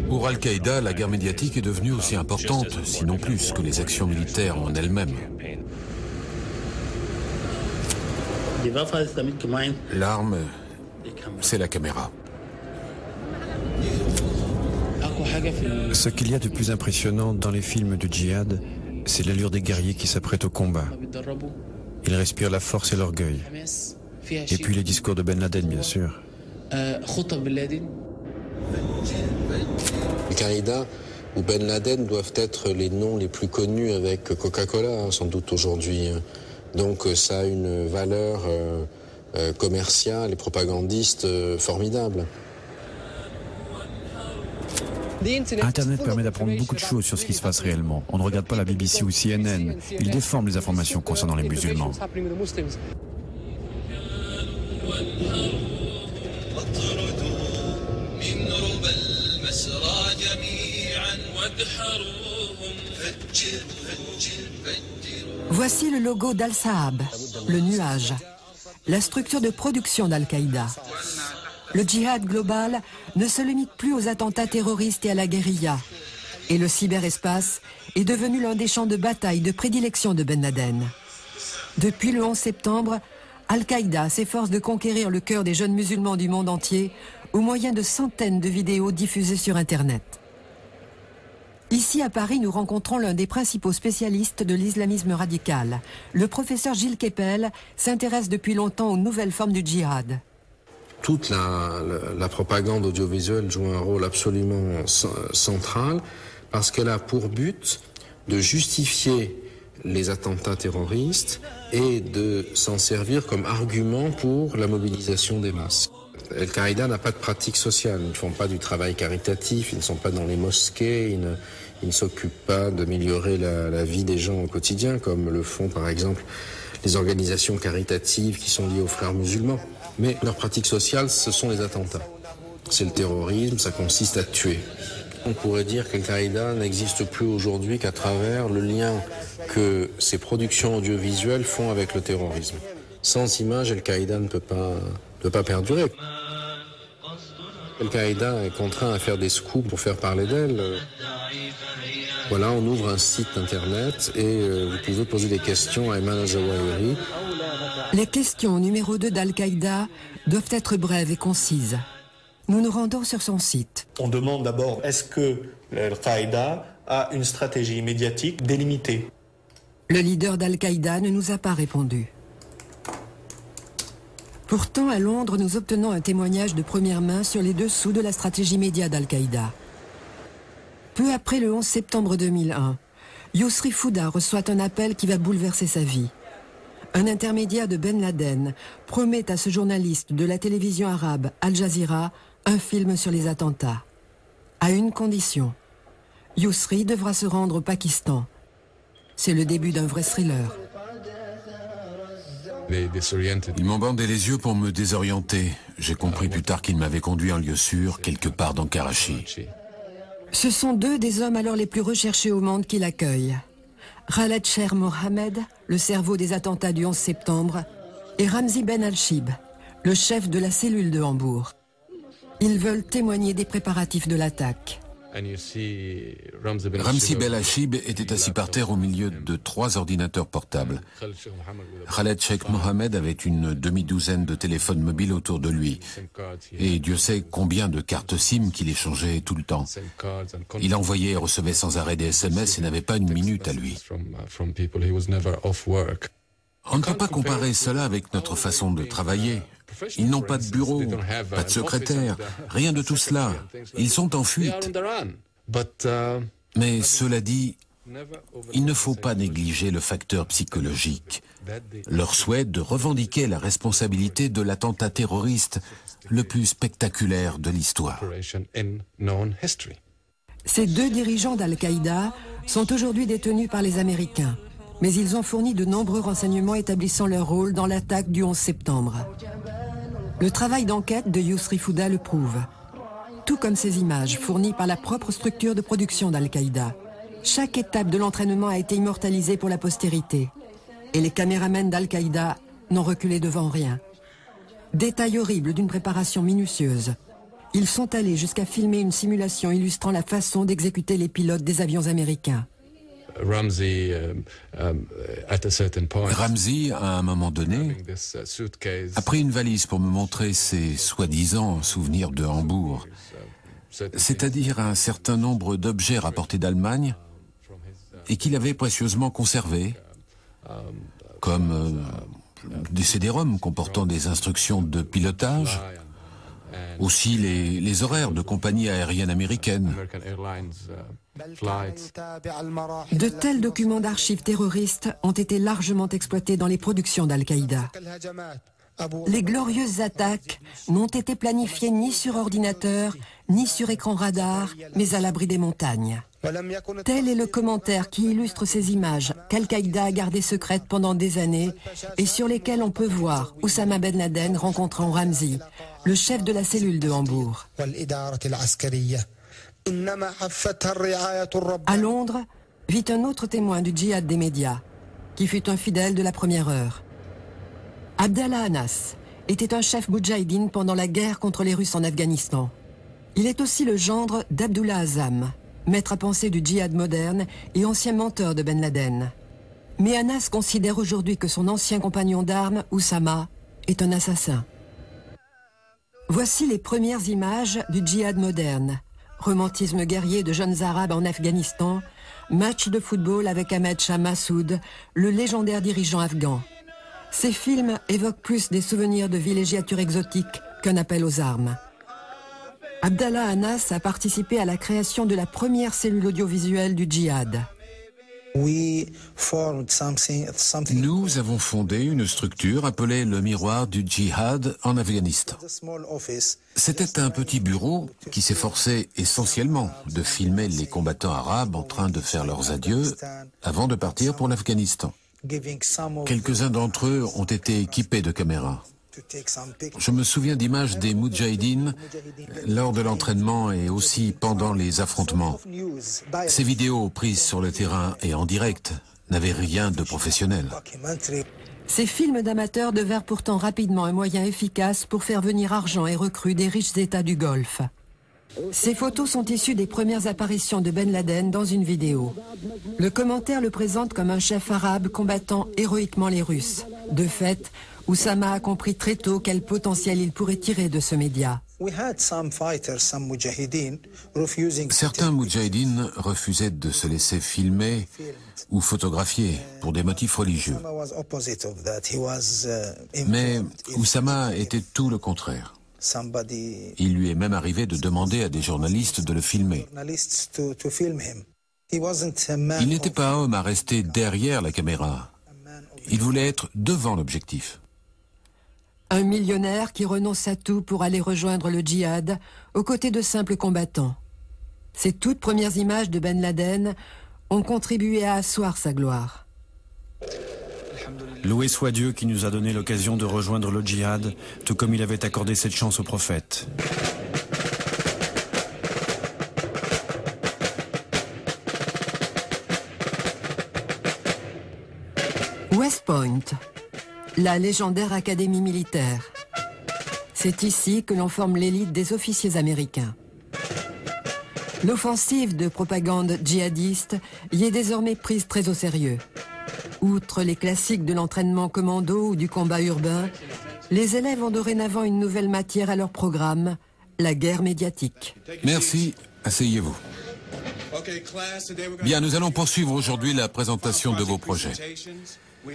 Pour Al-Qaïda, la guerre médiatique est devenue aussi importante, sinon plus, que les actions militaires en elles-mêmes. L'arme, c'est la caméra. Ce qu'il y a de plus impressionnant dans les films du djihad, c'est l'allure des guerriers qui s'apprêtent au combat. Ils respirent la force et l'orgueil. Et puis les discours de Ben Laden, bien sûr. Al-Qaïda ou Ben Laden doivent être les noms les plus connus avec Coca-Cola, sans doute aujourd'hui. Donc ça a une valeur commerciale et propagandiste formidable. Internet permet d'apprendre beaucoup de choses sur ce qui se passe réellement. On ne regarde pas la BBC ou CNN. Ils déforment les informations concernant les musulmans. Voici le logo d'Al-Sahab, le nuage, la structure de production d'Al-Qaïda. Le djihad global ne se limite plus aux attentats terroristes et à la guérilla. Et le cyberespace est devenu l'un des champs de bataille de prédilection de Ben Laden. Depuis le 11 septembre, Al-Qaïda s'efforce de conquérir le cœur des jeunes musulmans du monde entier au moyen de centaines de vidéos diffusées sur Internet. Ici à Paris, nous rencontrons l'un des principaux spécialistes de l'islamisme radical. Le professeur Gilles Kepel s'intéresse depuis longtemps aux nouvelles formes du djihad. Toute la propagande audiovisuelle joue un rôle absolument central parce qu'elle a pour but de justifier les attentats terroristes et de s'en servir comme argument pour la mobilisation des masses. Al-Qaïda n'a pas de pratique sociale, ils ne font pas du travail caritatif, ils ne sont pas dans les mosquées, ils ne s'occupent pas d'améliorer la vie des gens au quotidien comme le font par exemple les organisations caritatives qui sont liées aux frères musulmans. Mais leur pratique sociale, ce sont les attentats. C'est le terrorisme, ça consiste à tuer. On pourrait dire qu'Al-Qaïda n'existe plus aujourd'hui qu'à travers le lien que ces productions audiovisuelles font avec le terrorisme. Sans images, Al-Qaïda ne peut pas perdurer. Al-Qaïda est contraint à faire des scoops pour faire parler d'elle. Voilà, on ouvre un site internet et vous pouvez poser des questions à Ayman al-Zawahiri. Les questions numéro 2 d'Al-Qaïda doivent être brèves et concises. Nous nous rendons sur son site. On demande d'abord, est-ce que Al-Qaïda a une stratégie médiatique délimitée? Le leader d'Al-Qaïda ne nous a pas répondu. Pourtant, à Londres, nous obtenons un témoignage de première main sur les dessous de la stratégie média d'Al-Qaïda. Peu après le 11 septembre 2001, Yousri Fouda reçoit un appel qui va bouleverser sa vie. Un intermédiaire de Ben Laden promet à ce journaliste de la télévision arabe Al Jazeera un film sur les attentats. À une condition. Yousri devra se rendre au Pakistan. C'est le début d'un vrai thriller. Ils m'ont bandé les yeux pour me désorienter. J'ai compris plus tard qu'ils m'avaient conduit en lieu sûr, quelque part dans Karachi. Ce sont deux des hommes alors les plus recherchés au monde qui l'accueillent. Khaled Sher Mohamed, le cerveau des attentats du 11 septembre, et Ramzi Ben Al-Shib, le chef de la cellule de Hambourg. Ils veulent témoigner des préparatifs de l'attaque. Ramzi Ben Al-Shib était assis par terre au milieu de 3 ordinateurs portables. Khaled Sheikh Mohamed avait une demi-douzaine de téléphones mobiles autour de lui. Et Dieu sait combien de cartes SIM qu'il échangeait tout le temps. Il envoyait et recevait sans arrêt des SMS et n'avait pas une minute à lui. On ne peut pas comparer cela avec notre façon de travailler. Ils n'ont pas de bureau, pas de secrétaire, rien de tout cela. Ils sont en fuite. Mais cela dit, il ne faut pas négliger le facteur psychologique. Leur souhait de revendiquer la responsabilité de l'attentat terroriste le plus spectaculaire de l'histoire. Ces deux dirigeants d'Al-Qaïda sont aujourd'hui détenus par les Américains. Mais ils ont fourni de nombreux renseignements établissant leur rôle dans l'attaque du 11 septembre. Le travail d'enquête de Yousri Fouda le prouve. Tout comme ces images fournies par la propre structure de production d'Al-Qaïda. Chaque étape de l'entraînement a été immortalisée pour la postérité. Et les caméramens d'Al-Qaïda n'ont reculé devant rien. Détail horrible d'une préparation minutieuse. Ils sont allés jusqu'à filmer une simulation illustrant la façon d'exécuter les pilotes des avions américains. Ramsey, à un moment donné, a pris une valise pour me montrer ses soi-disant souvenirs de Hambourg, c'est-à-dire un certain nombre d'objets rapportés d'Allemagne et qu'il avait précieusement conservés, comme des CD-ROM comportant des instructions de pilotage, aussi les horaires de compagnies aériennes américaines. De tels documents d'archives terroristes ont été largement exploités dans les productions d'Al-Qaïda. Les glorieuses attaques n'ont été planifiées ni sur ordinateur, ni sur écran radar, mais à l'abri des montagnes. Tel est le commentaire qui illustre ces images qu'Al-Qaïda a gardées secrètes pendant des années et sur lesquelles on peut voir Oussama Ben Laden rencontrant Ramzi, le chef de la cellule de Hambourg. À Londres, vit un autre témoin du djihad des médias, qui fut un fidèle de la première heure. Abdallah Anas était un chef moudjahidine pendant la guerre contre les Russes en Afghanistan. Il est aussi le gendre d'Abdullah Azzam, maître à penser du djihad moderne et ancien mentor de Ben Laden. Mais Anas considère aujourd'hui que son ancien compagnon d'armes, Oussama, est un assassin. Voici les premières images du djihad moderne. Romantisme guerrier de jeunes arabes en Afghanistan, match de football avec Ahmed Shah Massoud, le légendaire dirigeant afghan. Ces films évoquent plus des souvenirs de villégiature exotique qu'un appel aux armes. Abdallah Anas a participé à la création de la première cellule audiovisuelle du djihad. Nous avons fondé une structure appelée le Miroir du Djihad en Afghanistan. C'était un petit bureau qui s'efforçait essentiellement de filmer les combattants arabes en train de faire leurs adieux avant de partir pour l'Afghanistan. Quelques-uns d'entre eux ont été équipés de caméras. Je me souviens d'images des moudjahidines lors de l'entraînement et aussi pendant les affrontements. Ces vidéos prises sur le terrain et en direct n'avaient rien de professionnel. Ces films d'amateurs devinrent pourtant rapidement un moyen efficace pour faire venir argent et recrues des riches États du Golfe. Ces photos sont issues des premières apparitions de Ben Laden dans une vidéo. Le commentaire le présente comme un chef arabe combattant héroïquement les Russes. De fait, Oussama a compris très tôt quel potentiel il pourrait tirer de ce média. Certains moudjahidines refusaient de se laisser filmer ou photographier pour des motifs religieux. Mais Oussama était tout le contraire. Il lui est même arrivé de demander à des journalistes de le filmer. Il n'était pas un homme à rester derrière la caméra. Il voulait être devant l'objectif. Un millionnaire qui renonce à tout pour aller rejoindre le djihad aux côtés de simples combattants. Ces toutes premières images de Ben Laden ont contribué à asseoir sa gloire. Loué soit Dieu qui nous a donné l'occasion de rejoindre le djihad, tout comme il avait accordé cette chance au prophète. West Point, la légendaire académie militaire. C'est ici que l'on forme l'élite des officiers américains. L'offensive de propagande djihadiste y est désormais prise très au sérieux. Outre les classiques de l'entraînement commando ou du combat urbain, les élèves ont dorénavant une nouvelle matière à leur programme, la guerre médiatique. Merci, asseyez-vous. Bien, nous allons poursuivre aujourd'hui la présentation de vos projets.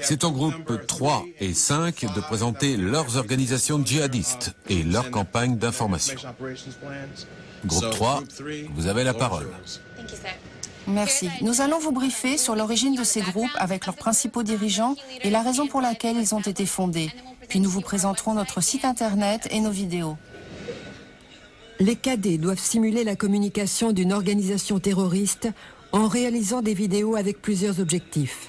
C'est aux groupes 3 et 5 de présenter leurs organisations djihadistes et leurs campagnes d'information. Groupe 3, vous avez la parole. Merci. Nous allons vous briefer sur l'origine de ces groupes avec leurs principaux dirigeants et la raison pour laquelle ils ont été fondés. Puis nous vous présenterons notre site internet et nos vidéos. Les cadets doivent simuler la communication d'une organisation terroriste en réalisant des vidéos avec plusieurs objectifs.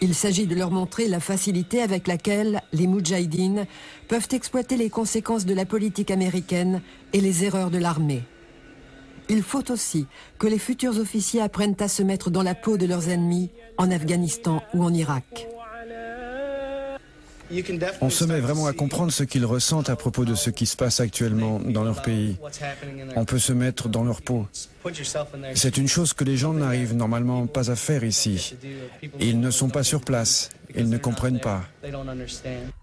Il s'agit de leur montrer la facilité avec laquelle les moudjahidines peuvent exploiter les conséquences de la politique américaine et les erreurs de l'armée. Il faut aussi que les futurs officiers apprennent à se mettre dans la peau de leurs ennemis en Afghanistan ou en Irak. On se met vraiment à comprendre ce qu'ils ressentent à propos de ce qui se passe actuellement dans leur pays. On peut se mettre dans leur peau. C'est une chose que les gens n'arrivent normalement pas à faire ici. Ils ne sont pas sur place. Ils ne comprennent pas.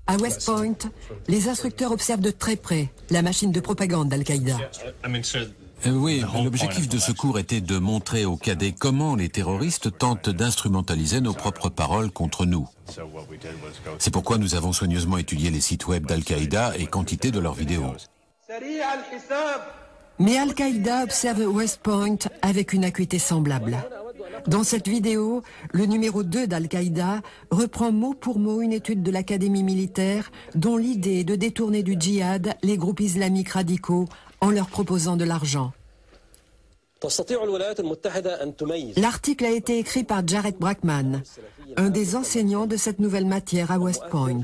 À West Point, les instructeurs observent de très près la machine de propagande d'Al-Qaïda. Oui, l'objectif de ce cours était de montrer aux cadets comment les terroristes tentent d'instrumentaliser nos propres paroles contre nous. C'est pourquoi nous avons soigneusement étudié les sites web d'Al-Qaïda et quantité de leurs vidéos. Mais Al-Qaïda observe West Point avec une acuité semblable. Dans cette vidéo, le numéro 2 d'Al-Qaïda reprend mot pour mot une étude de l'Académie militaire dont l'idée est de détourner du djihad les groupes islamiques radicaux en leur proposant de l'argent. L'article a été écrit par Jared Brackman, un des enseignants de cette nouvelle matière à West Point.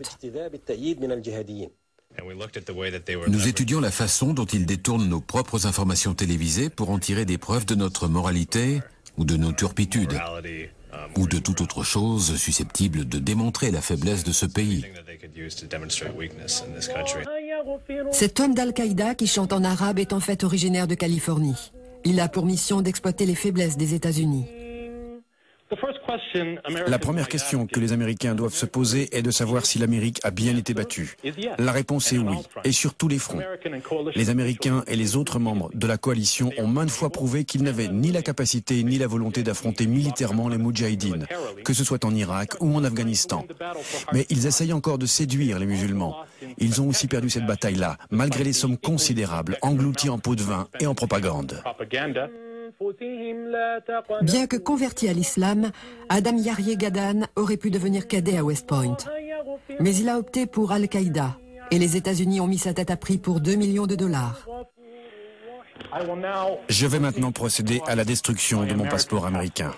Nous étudions la façon dont ils détournent nos propres informations télévisées pour en tirer des preuves de notre moralité ou de nos turpitudes, ou de toute autre chose susceptible de démontrer la faiblesse de ce pays. Cet homme d'Al-Qaïda qui chante en arabe est en fait originaire de Californie. Il a pour mission d'exploiter les faiblesses des États-Unis. La première question que les Américains doivent se poser est de savoir si l'Amérique a bien été battue. La réponse est oui, et sur tous les fronts. Les Américains et les autres membres de la coalition ont maintes fois prouvé qu'ils n'avaient ni la capacité ni la volonté d'affronter militairement les Moudjahidines, que ce soit en Irak ou en Afghanistan. Mais ils essayent encore de séduire les musulmans. Ils ont aussi perdu cette bataille-là, malgré les sommes considérables englouties en pots de vin et en propagande. Bien que converti à l'islam, Adam Yaryeh Gadan aurait pu devenir cadet à West Point. Mais il a opté pour Al-Qaïda et les États-Unis ont mis sa tête à prix pour 2 millions de dollars. Je vais maintenant procéder à la destruction de mon passeport américain.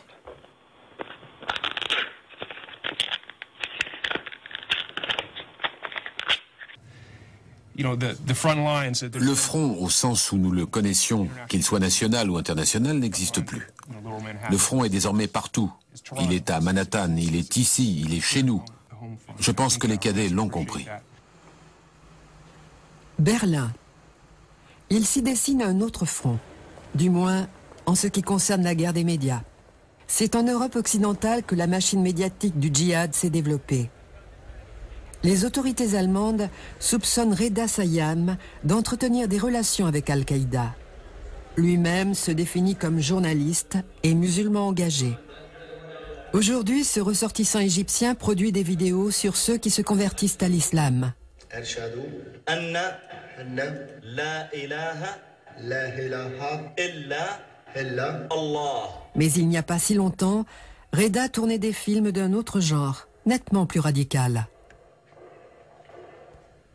Le front, au sens où nous le connaissions, qu'il soit national ou international, n'existe plus. Le front est désormais partout. Il est à Manhattan, il est ici, il est chez nous. Je pense que les cadets l'ont compris. Berlin. Il s'y dessine un autre front, du moins en ce qui concerne la guerre des médias. C'est en Europe occidentale que la machine médiatique du djihad s'est développée. Les autorités allemandes soupçonnent Reda Sayam d'entretenir des relations avec Al-Qaïda. Lui-même se définit comme journaliste et musulman engagé. Aujourd'hui, ce ressortissant égyptien produit des vidéos sur ceux qui se convertissent à l'islam. Mais il n'y a pas si longtemps, Reda tournait des films d'un autre genre, nettement plus radical.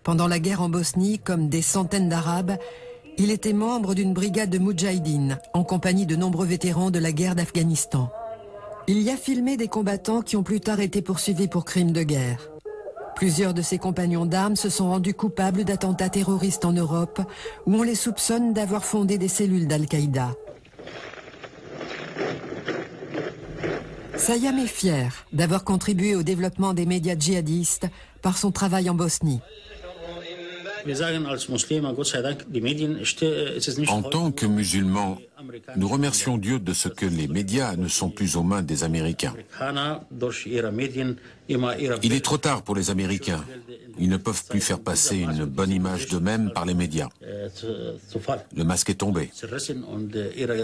Pendant la guerre en Bosnie, comme des centaines d'Arabes, il était membre d'une brigade de Moudjahidines, en compagnie de nombreux vétérans de la guerre d'Afghanistan. Il y a filmé des combattants qui ont plus tard été poursuivis pour crimes de guerre. Plusieurs de ses compagnons d'armes se sont rendus coupables d'attentats terroristes en Europe, où on les soupçonne d'avoir fondé des cellules d'Al-Qaïda. Sayam est fier d'avoir contribué au développement des médias djihadistes par son travail en Bosnie. En tant que musulmans, nous remercions Dieu de ce que les médias ne sont plus aux mains des Américains. Il est trop tard pour les Américains. Ils ne peuvent plus faire passer une bonne image d'eux-mêmes par les médias. Le masque est tombé.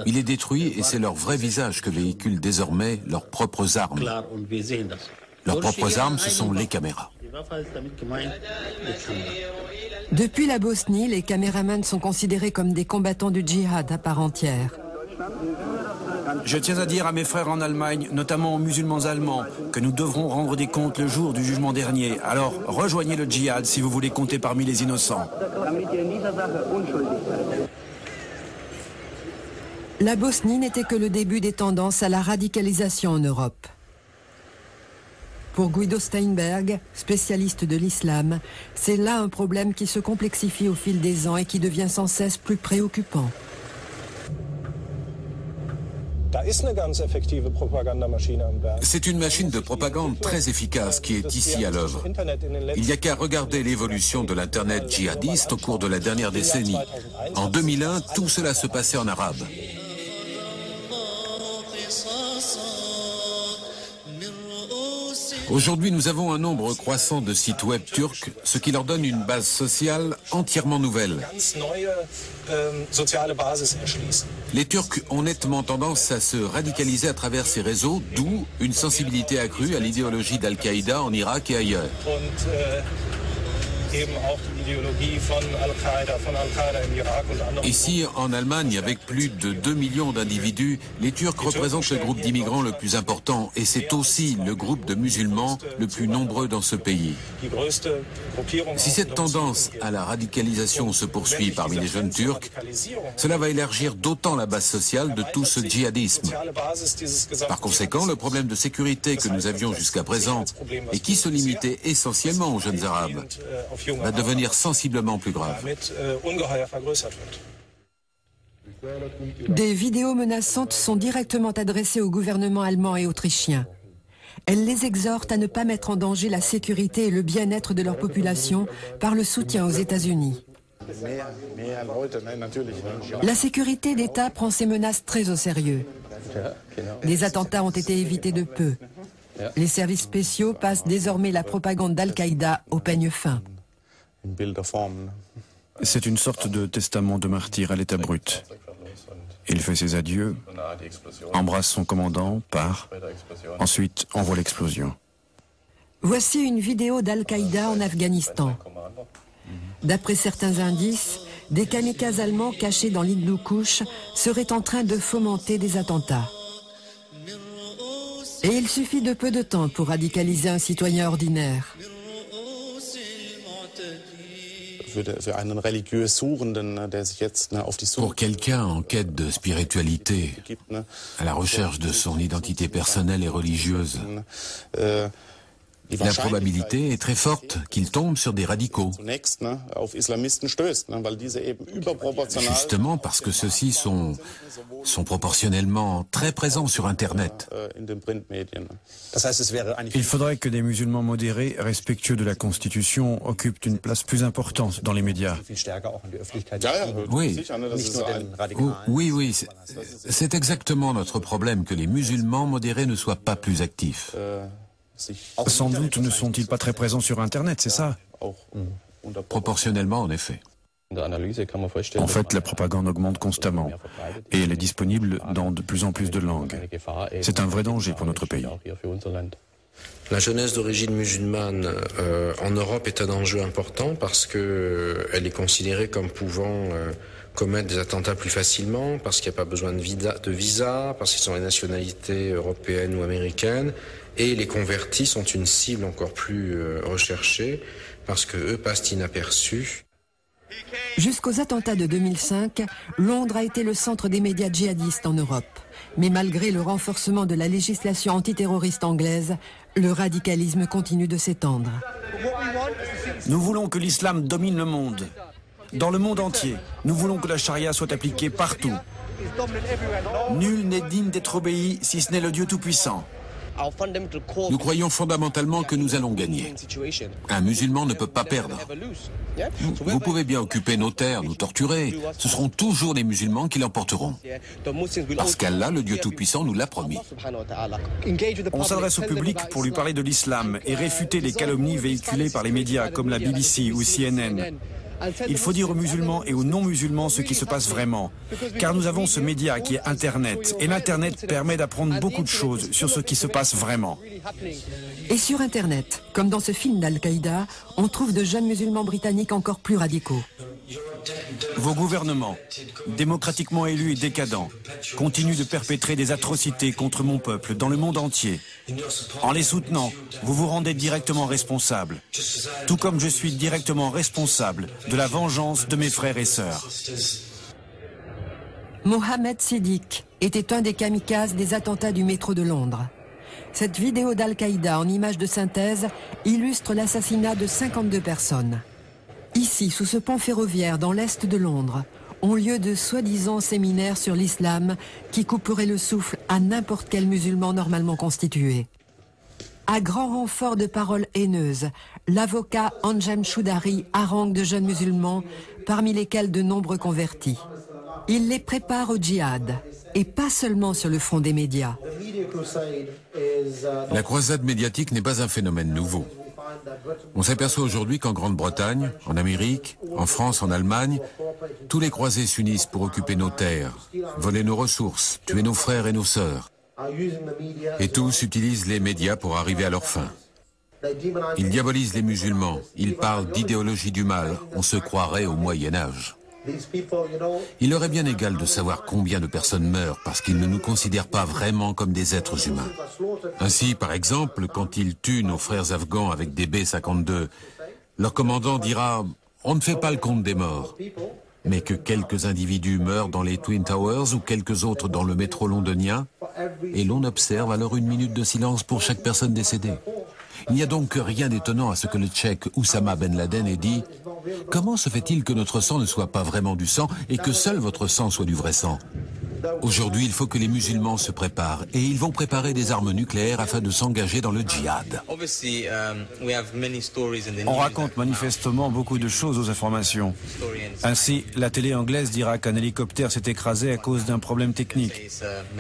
Il est détruit et c'est leur vrai visage que véhiculent désormais leurs propres armes. Leurs propres armes, ce sont les caméras. Depuis la Bosnie, les caméramans sont considérés comme des combattants du djihad à part entière. Je tiens à dire à mes frères en Allemagne, notamment aux musulmans allemands, que nous devrons rendre des comptes le jour du jugement dernier. Alors, rejoignez le djihad si vous voulez compter parmi les innocents. La Bosnie n'était que le début des tendances à la radicalisation en Europe. Pour Guido Steinberg, spécialiste de l'islam, c'est là un problème qui se complexifie au fil des ans et qui devient sans cesse plus préoccupant. C'est une machine de propagande très efficace qui est ici à l'œuvre. Il n'y a qu'à regarder l'évolution de l'Internet djihadiste au cours de la dernière décennie. En 2001, tout cela se passait en arabe. Aujourd'hui, nous avons un nombre croissant de sites web turcs, ce qui leur donne une base sociale entièrement nouvelle. Les Turcs ont nettement tendance à se radicaliser à travers ces réseaux, d'où une sensibilité accrue à l'idéologie d'Al-Qaïda en Irak et ailleurs. Ici, en Allemagne, avec plus de 2 millions d'individus, les Turcs représentent le groupe d'immigrants le plus important et c'est aussi le groupe de musulmans le plus nombreux dans ce pays. Si cette tendance à la radicalisation se poursuit parmi les jeunes Turcs, cela va élargir d'autant la base sociale de tout ce djihadisme. Par conséquent, le problème de sécurité que nous avions jusqu'à présent et qui se limitait essentiellement aux jeunes Arabes va devenir sensiblement plus grave. Des vidéos menaçantes sont directement adressées au gouvernement allemand et autrichien. Elles les exhortent à ne pas mettre en danger la sécurité et le bien-être de leur population par le soutien aux États-Unis. La sécurité d'État prend ces menaces très au sérieux. Des attentats ont été évités de peu. Les services spéciaux passent désormais la propagande d'Al-Qaïda au peigne fin. C'est une sorte de testament de martyr à l'état brut. Il fait ses adieux, embrasse son commandant, part, ensuite envoie l'explosion. Voici une vidéo d'Al-Qaïda en Afghanistan. D'après certains indices, des kamikazes allemands cachés dans l'Hindou Kush seraient en train de fomenter des attentats. Et il suffit de peu de temps pour radicaliser un citoyen ordinaire. Pour quelqu'un en quête de spiritualité, à la recherche de son identité personnelle et religieuse, la probabilité est très forte qu'il tombe sur des radicaux. Justement parce que ceux-ci sont proportionnellement très présents sur Internet. Il faudrait que des musulmans modérés, respectueux de la Constitution, occupent une place plus importante dans les médias. Oui, c'est exactement notre problème, que les musulmans modérés ne soient pas plus actifs. Sans doute ne sont-ils pas très présents sur Internet, c'est ça? Proportionnellement, en effet. En fait, la propagande augmente constamment et elle est disponible dans de plus en plus de langues. C'est un vrai danger pour notre pays. La jeunesse d'origine musulmane en Europe est un enjeu important parce qu'elle est considérée comme pouvant commettre des attentats plus facilement, parce qu'il n'y a pas besoin de visa, parce qu'ils ont les nationalités européennes ou américaines, et les convertis sont une cible encore plus recherchée, parce qu'eux passent inaperçus. Jusqu'aux attentats de 2005, Londres a été le centre des médias djihadistes en Europe. Mais malgré le renforcement de la législation antiterroriste anglaise, le radicalisme continue de s'étendre. Nous voulons que l'islam domine le monde. Dans le monde entier, nous voulons que la charia soit appliquée partout. Nul n'est digne d'être obéi si ce n'est le Dieu Tout-Puissant. Nous croyons fondamentalement que nous allons gagner. Un musulman ne peut pas perdre. Vous pouvez bien occuper nos terres, nous torturer. Ce seront toujours les musulmans qui l'emporteront. Parce qu'Allah, le Dieu Tout-Puissant, nous l'a promis. On s'adresse au public pour lui parler de l'islam et réfuter les calomnies véhiculées par les médias comme la BBC ou CNN. Il faut dire aux musulmans et aux non-musulmans ce qui se passe vraiment. Car nous avons ce média qui est Internet. Et l'Internet permet d'apprendre beaucoup de choses sur ce qui se passe vraiment. Et sur Internet, comme dans ce film d'Al-Qaïda, on trouve de jeunes musulmans britanniques encore plus radicaux. Vos gouvernements, démocratiquement élus et décadents, continuent de perpétrer des atrocités contre mon peuple dans le monde entier. En les soutenant, vous vous rendez directement responsable, tout comme je suis directement responsable de la vengeance de mes frères et sœurs. Mohamed Siddiq était un des kamikazes des attentats du métro de Londres. Cette vidéo d'Al-Qaïda en images de synthèse illustre l'assassinat de 52 personnes. Ici, sous ce pont ferroviaire dans l'est de Londres, ont lieu de soi-disant séminaires sur l'islam qui couperaient le souffle à n'importe quel musulman normalement constitué. À grand renfort de paroles haineuses, l'avocat Anjem Choudary harangue de jeunes musulmans, parmi lesquels de nombreux convertis. Il les prépare au djihad, et pas seulement sur le front des médias. La croisade médiatique n'est pas un phénomène nouveau. On s'aperçoit aujourd'hui qu'en Grande-Bretagne, en Amérique, en France, en Allemagne, tous les croisés s'unissent pour occuper nos terres, voler nos ressources, tuer nos frères et nos sœurs. Et tous utilisent les médias pour arriver à leur fin. Ils diabolisent les musulmans, ils parlent d'idéologie du mal, on se croirait au Moyen-Âge. Il leur est bien égal de savoir combien de personnes meurent parce qu'ils ne nous considèrent pas vraiment comme des êtres humains. Ainsi, par exemple, quand ils tuent nos frères afghans avec des B-52, leur commandant dira « On ne fait pas le compte des morts ». Mais que quelques individus meurent dans les Twin Towers ou quelques autres dans le métro londonien, et l'on observe alors une minute de silence pour chaque personne décédée. Il n'y a donc rien d'étonnant à ce que le Tchèque Oussama Ben Laden ait dit « Comment se fait-il que notre sang ne soit pas vraiment du sang et que seul votre sang soit du vrai sang ?» Aujourd'hui, il faut que les musulmans se préparent et ils vont préparer des armes nucléaires afin de s'engager dans le djihad. On raconte manifestement beaucoup de choses aux informations. Ainsi, la télé anglaise dira qu'un hélicoptère s'est écrasé à cause d'un problème technique.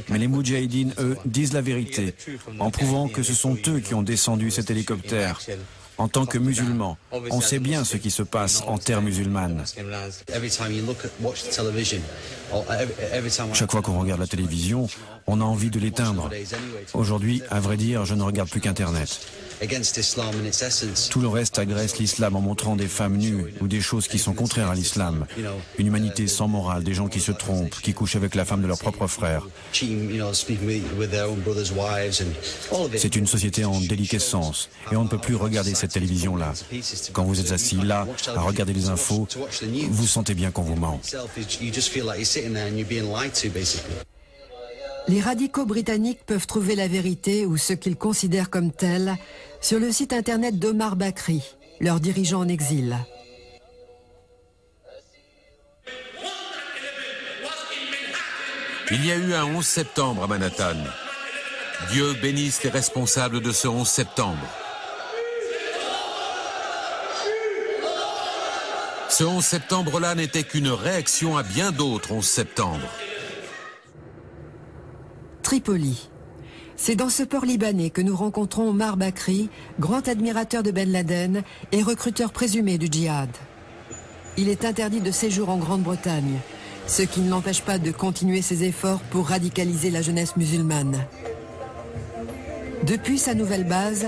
Mais les Moudjahidines, eux, disent la vérité, en prouvant que ce sont eux qui ont descendu cet hélicoptère. En tant que musulmans, on sait bien ce qui se passe en terre musulmane. Chaque fois qu'on regarde la télévision, on a envie de l'éteindre. Aujourd'hui, à vrai dire, je ne regarde plus qu'Internet. Tout le reste agresse l'islam en montrant des femmes nues ou des choses qui sont contraires à l'islam. Une humanité sans morale, des gens qui se trompent, qui couchent avec la femme de leur propre frère. C'est une société en déliquescence et on ne peut plus regarder cette télévision-là. Quand vous êtes assis là, à regarder les infos, vous sentez bien qu'on vous ment. Les radicaux britanniques peuvent trouver la vérité ou ce qu'ils considèrent comme telle sur le site internet d'Omar Bakri, leur dirigeant en exil. Il y a eu un 11 septembre à Manhattan. Dieu bénisse les responsables de ce 11 septembre. Ce 11 septembre-là n'était qu'une réaction à bien d'autres 11 septembre. Tripoli. C'est dans ce port libanais que nous rencontrons Omar Bakri, grand admirateur de Ben Laden et recruteur présumé du djihad. Il est interdit de séjour en Grande-Bretagne, ce qui ne l'empêche pas de continuer ses efforts pour radicaliser la jeunesse musulmane. Depuis sa nouvelle base,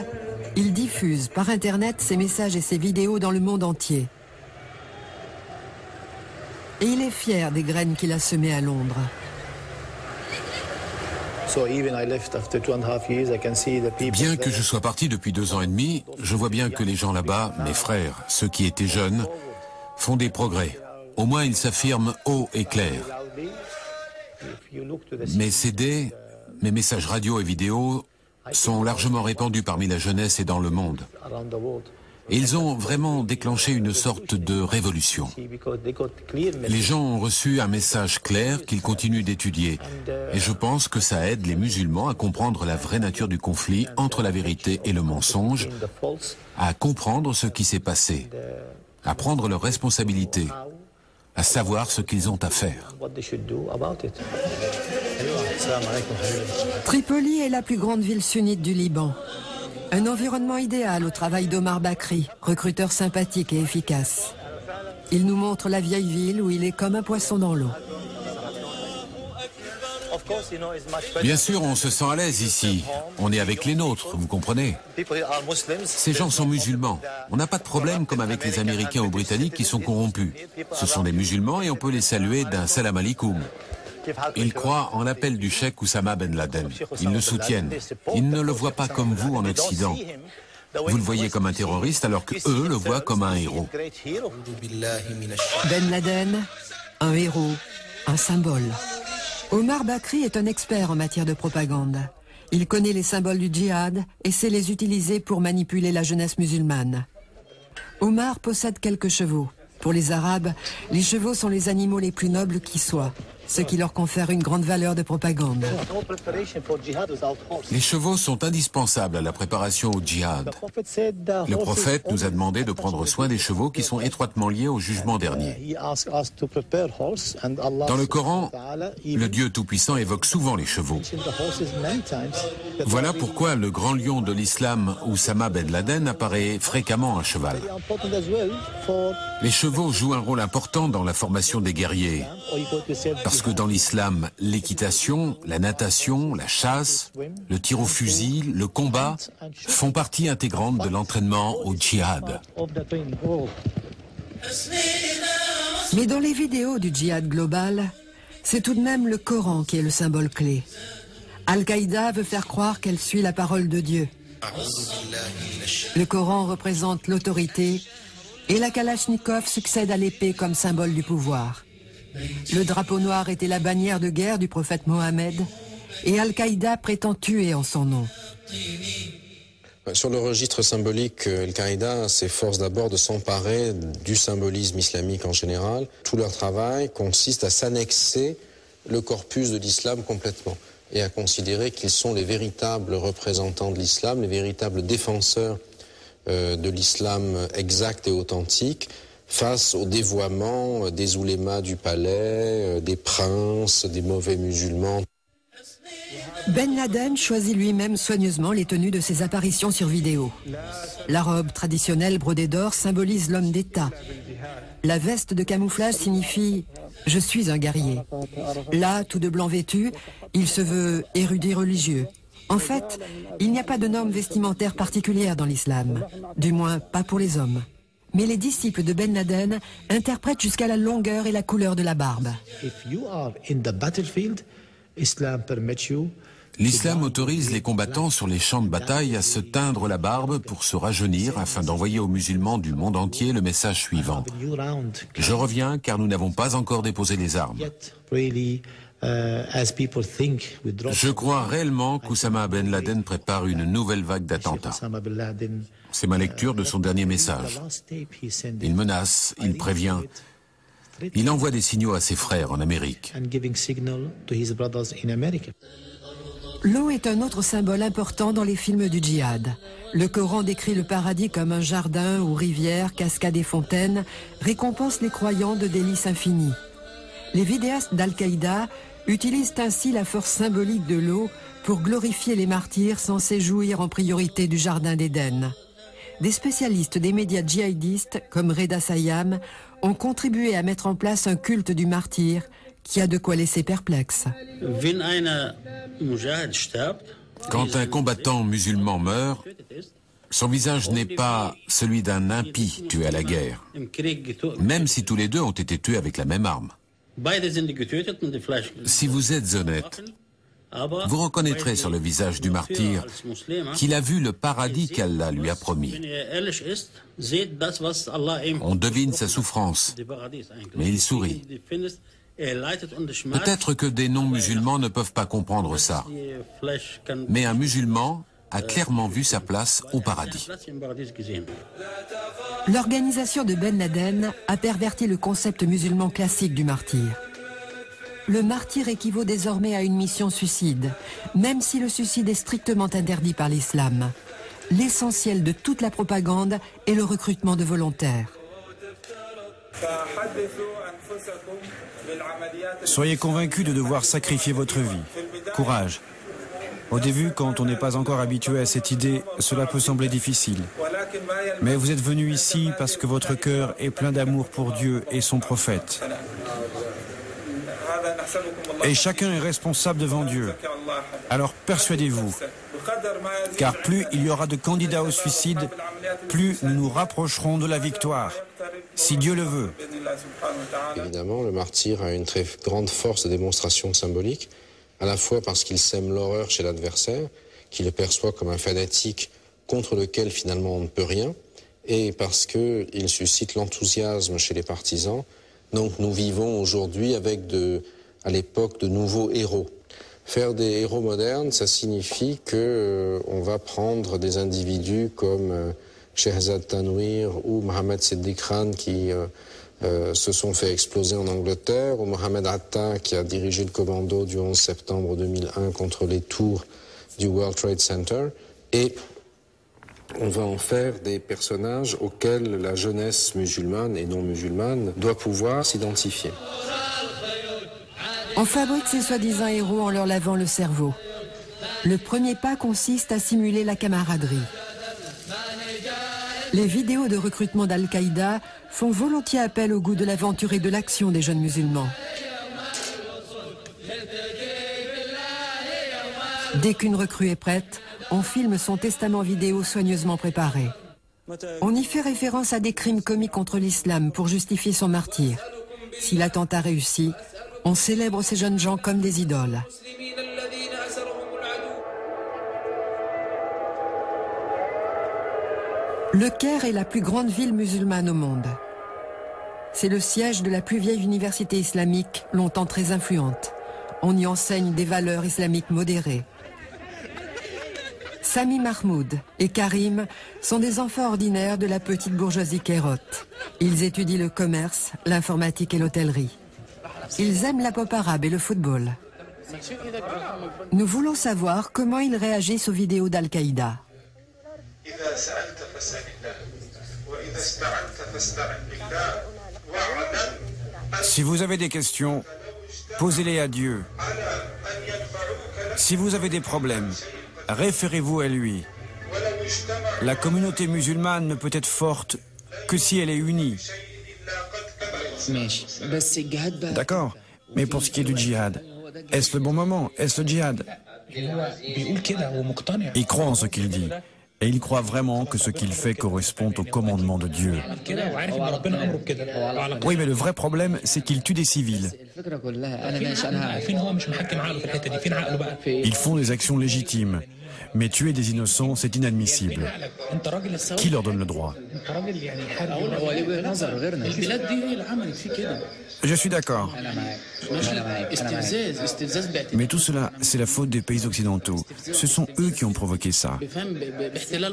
il diffuse par Internet ses messages et ses vidéos dans le monde entier. Et il est fier des graines qu'il a semées à Londres. Bien que je sois parti depuis 2 ans et demi, je vois bien que les gens là-bas, mes frères, ceux qui étaient jeunes, font des progrès. Au moins ils s'affirment haut et clair. Mes CD, mes messages radio et vidéo sont largement répandus parmi la jeunesse et dans le monde. Et ils ont vraiment déclenché une sorte de révolution. Les gens ont reçu un message clair qu'ils continuent d'étudier. Et je pense que ça aide les musulmans à comprendre la vraie nature du conflit entre la vérité et le mensonge, à comprendre ce qui s'est passé, à prendre leurs responsabilités, à savoir ce qu'ils ont à faire. Tripoli est la plus grande ville sunnite du Liban. Un environnement idéal au travail d'Omar Bakri, recruteur sympathique et efficace. Il nous montre la vieille ville où il est comme un poisson dans l'eau. Bien sûr, on se sent à l'aise ici. On est avec les nôtres, vous comprenez? Ces gens sont musulmans. On n'a pas de problème comme avec les Américains ou Britanniques qui sont corrompus. Ce sont des musulmans et on peut les saluer d'un salam alikoum. Ils croient en l'appel du cheikh Oussama Ben Laden. Ils le soutiennent. Ils ne le voient pas comme vous en Occident. Vous le voyez comme un terroriste alors qu'eux le voient comme un héros. Ben Laden, un héros, un symbole. Omar Bakri est un expert en matière de propagande. Il connaît les symboles du djihad et sait les utiliser pour manipuler la jeunesse musulmane. Omar possède quelques chevaux. Pour les Arabes, les chevaux sont les animaux les plus nobles qui soient, ce qui leur confère une grande valeur de propagande. Les chevaux sont indispensables à la préparation au djihad. Le prophète nous a demandé de prendre soin des chevaux qui sont étroitement liés au jugement dernier. Dans le Coran, le Dieu Tout-Puissant évoque souvent les chevaux. Voilà pourquoi le grand lion de l'islam, Oussama Ben Laden, apparaît fréquemment à cheval. Les chevaux jouent un rôle important dans la formation des guerriers. Parce que dans l'islam, l'équitation, la natation, la chasse, le tir au fusil, le combat font partie intégrante de l'entraînement au djihad. Mais dans les vidéos du djihad global, c'est tout de même le Coran qui est le symbole clé. Al-Qaïda veut faire croire qu'elle suit la parole de Dieu. Le Coran représente l'autorité et la Kalachnikov succède à l'épée comme symbole du pouvoir. Le drapeau noir était la bannière de guerre du prophète Mohammed et Al-Qaïda prétend tuer en son nom. Sur le registre symbolique, Al-Qaïda s'efforce d'abord de s'emparer du symbolisme islamique en général. Tout leur travail consiste à s'annexer le corpus de l'islam complètement et à considérer qu'ils sont les véritables représentants de l'islam, les véritables défenseurs de l'islam exact et authentique, face au dévoiement des oulémas du palais, des princes, des mauvais musulmans. Ben Laden choisit lui-même soigneusement les tenues de ses apparitions sur vidéo. La robe traditionnelle brodée d'or symbolise l'homme d'État. La veste de camouflage signifie « je suis un guerrier ». Là, tout de blanc vêtu, il se veut érudit religieux. En fait, il n'y a pas de normes vestimentaires particulières dans l'islam, du moins pas pour les hommes. Mais les disciples de Ben Laden interprètent jusqu'à la longueur et la couleur de la barbe. L'islam autorise les combattants sur les champs de bataille à se teindre la barbe pour se rajeunir afin d'envoyer aux musulmans du monde entier le message suivant. Je reviens car nous n'avons pas encore déposé les armes. Je crois réellement qu'Oussama Ben Laden prépare une nouvelle vague d'attentats. C'est ma lecture de son dernier message. Il menace, il prévient. Il envoie des signaux à ses frères en Amérique. L'eau est un autre symbole important dans les films du djihad. Le Coran décrit le paradis comme un jardin où rivières, cascades et fontaines récompensent les croyants de délices infinies. Les vidéastes d'Al-Qaïda utilisent ainsi la force symbolique de l'eau pour glorifier les martyrs censés jouir en priorité du jardin d'Éden. Des spécialistes des médias djihadistes, comme Reda Sayam, ont contribué à mettre en place un culte du martyr qui a de quoi laisser perplexe. Quand un combattant musulman meurt, son visage n'est pas celui d'un impie tué à la guerre, même si tous les deux ont été tués avec la même arme. Si vous êtes honnête, vous reconnaîtrez sur le visage du martyr qu'il a vu le paradis qu'Allah lui a promis. On devine sa souffrance, mais il sourit. Peut-être que des non-musulmans ne peuvent pas comprendre ça, mais un musulman a clairement vu sa place au paradis. L'organisation de Ben Laden a perverti le concept musulman classique du martyr. Le martyr équivaut désormais à une mission suicide, même si le suicide est strictement interdit par l'islam. L'essentiel de toute la propagande est le recrutement de volontaires. Soyez convaincus de devoir sacrifier votre vie. Courage. Au début, quand on n'est pas encore habitué à cette idée, cela peut sembler difficile. Mais vous êtes venus ici parce que votre cœur est plein d'amour pour Dieu et son prophète. Et chacun est responsable devant Dieu. Alors persuadez-vous, car plus il y aura de candidats au suicide, plus nous nous rapprocherons de la victoire, si Dieu le veut. Évidemment, le martyr a une très grande force de démonstration symbolique, à la fois parce qu'il sème l'horreur chez l'adversaire, qui le perçoit comme un fanatique contre lequel finalement on ne peut rien, et parce qu'il suscite l'enthousiasme chez les partisans. Donc nous vivons aujourd'hui avec à l'époque de nouveaux héros. Faire des héros modernes, ça signifie qu'on va prendre des individus comme Shehzad Tanwir ou Mohamed Siddiq Khan qui se sont fait exploser en Angleterre, ou Mohamed Atta qui a dirigé le commando du 11 septembre 2001 contre les tours du World Trade Center, et on va en faire des personnages auxquels la jeunesse musulmane et non musulmane doit pouvoir s'identifier. On fabrique ces soi-disant héros en leur lavant le cerveau. Le premier pas consiste à simuler la camaraderie. Les vidéos de recrutement d'Al-Qaïda font volontiers appel au goût de l'aventure et de l'action des jeunes musulmans. Dès qu'une recrue est prête, on filme son testament vidéo soigneusement préparé. On y fait référence à des crimes commis contre l'islam pour justifier son martyre. Si l'attentat réussit, on célèbre ces jeunes gens comme des idoles. Le Caire est la plus grande ville musulmane au monde. C'est le siège de la plus vieille université islamique, longtemps très influente. On y enseigne des valeurs islamiques modérées. Sami Mahmoud et Karim sont des enfants ordinaires de la petite bourgeoisie cairote. Ils étudient le commerce, l'informatique et l'hôtellerie. Ils aiment la pop arabe et le football. Nous voulons savoir comment ils réagissent aux vidéos d'Al-Qaïda. Si vous avez des questions, posez-les à Dieu. Si vous avez des problèmes, référez-vous à lui. La communauté musulmane ne peut être forte que si elle est unie. D'accord, mais pour ce qui est du djihad, est-ce le bon moment? Est-ce le djihad? Il croit en ce qu'il dit. Et il croit vraiment que ce qu'il fait correspond au commandement de Dieu. Oui, mais le vrai problème, c'est qu'il tue des civils. Ils font des actions légitimes. Mais tuer des innocents, c'est inadmissible. Qui leur donne le droit? Je suis d'accord. Mais tout cela, c'est la faute des pays occidentaux. Ce sont eux qui ont provoqué ça.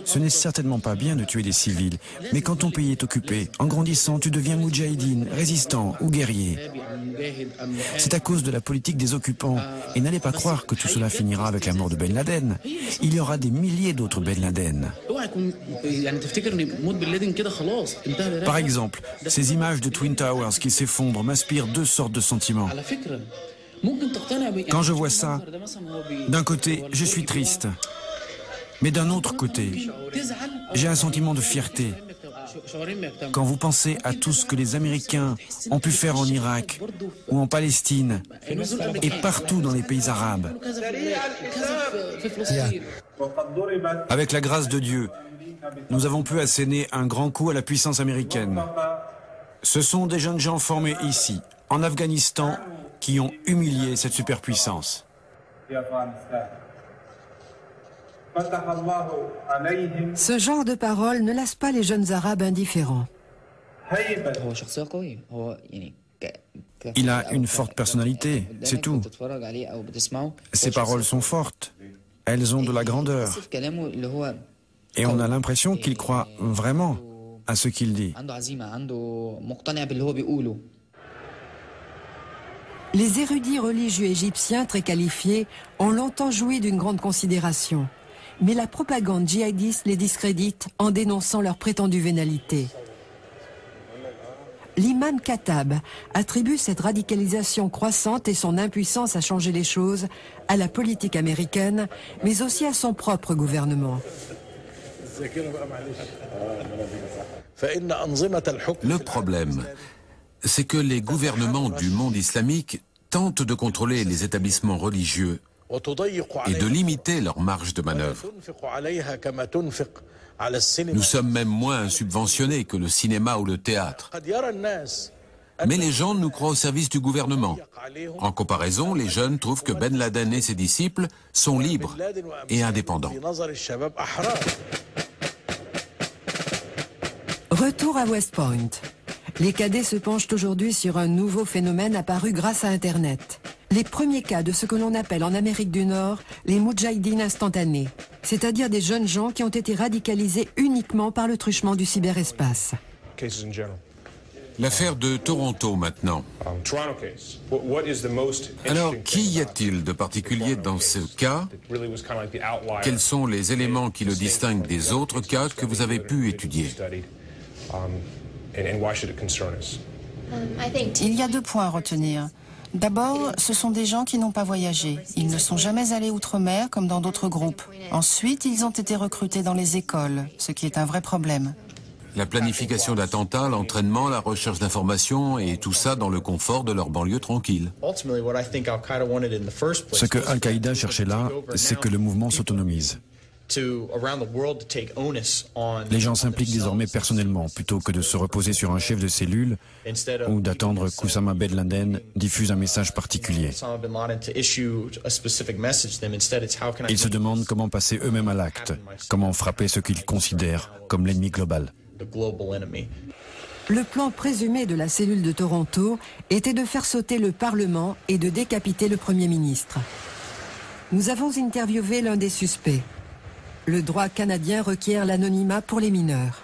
Ce n'est certainement pas bien de tuer des civils. Mais quand ton pays est occupé, en grandissant, tu deviens moudjahidine, résistant ou guerrier. C'est à cause de la politique des occupants. Et n'allez pas croire que tout cela finira avec la mort de Ben Laden. Il y aura des milliers d'autres Ben Laden. Par exemple, ces images de Twin Towers qui s'effondrent m'inspirent deux sortes de sentiments. Quand je vois ça, d'un côté, je suis triste. Mais d'un autre côté, j'ai un sentiment de fierté. Quand vous pensez à tout ce que les Américains ont pu faire en Irak ou en Palestine et partout dans les pays arabes, avec la grâce de Dieu, nous avons pu asséner un grand coup à la puissance américaine. Ce sont des jeunes gens formés ici, en Afghanistan, qui ont humilié cette superpuissance. Ce genre de paroles ne laisse pas les jeunes Arabes indifférents. Il a une forte personnalité, c'est tout. Ses paroles sont fortes, elles ont de la grandeur. Et on a l'impression qu'il croit vraiment à ce qu'il dit. Les érudits religieux égyptiens très qualifiés ont longtemps joui d'une grande considération. Mais la propagande djihadiste les discrédite en dénonçant leur prétendue vénalité. L'imam Khattab attribue cette radicalisation croissante et son impuissance à changer les choses à la politique américaine, mais aussi à son propre gouvernement. Le problème, c'est que les gouvernements du monde islamique tentent de contrôler les établissements religieux et de limiter leur marge de manœuvre. Nous sommes même moins subventionnés que le cinéma ou le théâtre. Mais les gens nous croient au service du gouvernement. En comparaison, les jeunes trouvent que Ben Laden et ses disciples sont libres et indépendants. Retour à West Point. Les cadets se penchent aujourd'hui sur un nouveau phénomène apparu grâce à Internet. Les premiers cas de ce que l'on appelle en Amérique du Nord les moudjahidines instantanés, c'est-à-dire des jeunes gens qui ont été radicalisés uniquement par le truchement du cyberespace. L'affaire de Toronto maintenant. Alors, qu'y y a-t-il de particulier dans ce cas? Quels sont les éléments qui le distinguent des autres cas que vous avez pu étudier? Il y a 2 points à retenir. D'abord, ce sont des gens qui n'ont pas voyagé. Ils ne sont jamais allés outre-mer comme dans d'autres groupes. Ensuite, ils ont été recrutés dans les écoles, ce qui est un vrai problème. La planification d'attentats, l'entraînement, la recherche d'informations et tout ça dans le confort de leur banlieue tranquille. Ce que Al-Qaïda cherchait là, c'est que le mouvement s'autonomise. Les gens s'impliquent désormais personnellement, plutôt que de se reposer sur un chef de cellule ou d'attendre qu'Oussama Ben Laden diffuse un message particulier. Ils se demandent comment passer eux-mêmes à l'acte, comment frapper ce qu'ils considèrent comme l'ennemi global. Le plan présumé de la cellule de Toronto était de faire sauter le Parlement et de décapiter le Premier ministre. Nous avons interviewé l'un des suspects. Le droit canadien requiert l'anonymat pour les mineurs.